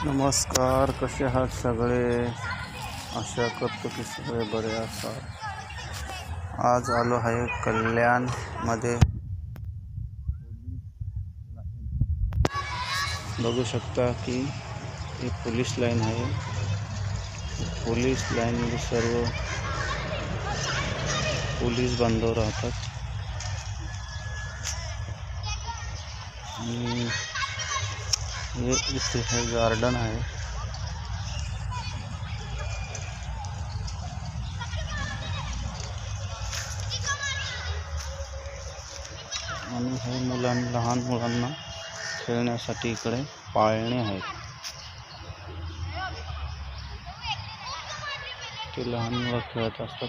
नमस्कार, कसे आहात सगळे? आशा करतो की सगळे बरे असतात। आज आलो आहे कल्याणमध्ये। बघू शकता की ही पोलीस लाईन आहे। पोलीस लाईनमध्ये सर्व पोलीस बांधव राहतात आणि हे इथे हे गार्डन आहे आणि हे लहान मुलांना खेळण्यासाठी इकडे पाळणे आहेत। ते लहान मुलं खेळत असतात।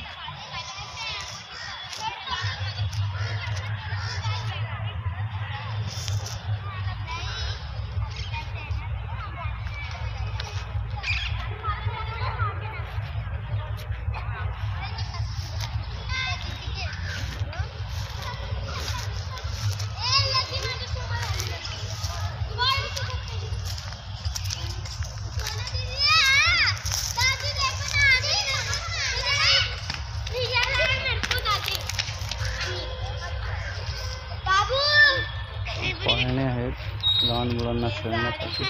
पाळणे आहेत लहान मुलांना खेळण्यासाठी।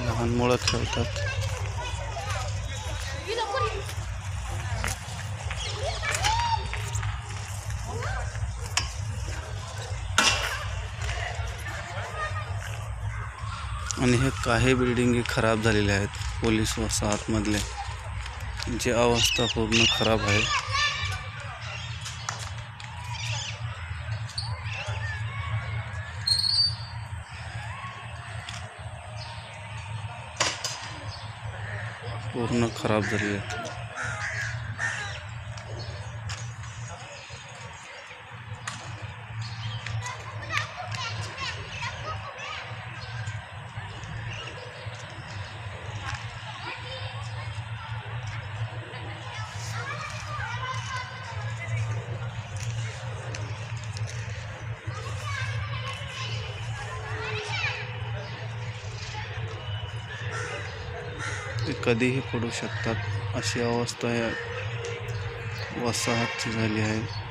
लहान मुलं खेळतात। आणि हे काही बिल्डिंगी खराब झालेल्या आहेत पोलीस वसाहतमधले, जी अवस्था पूर्ण खराब आहे। पूर्ण खराब झाली आहेत। ते कधीही पडू शकतात अशी अवस्था या वसाहतची झाली आहे।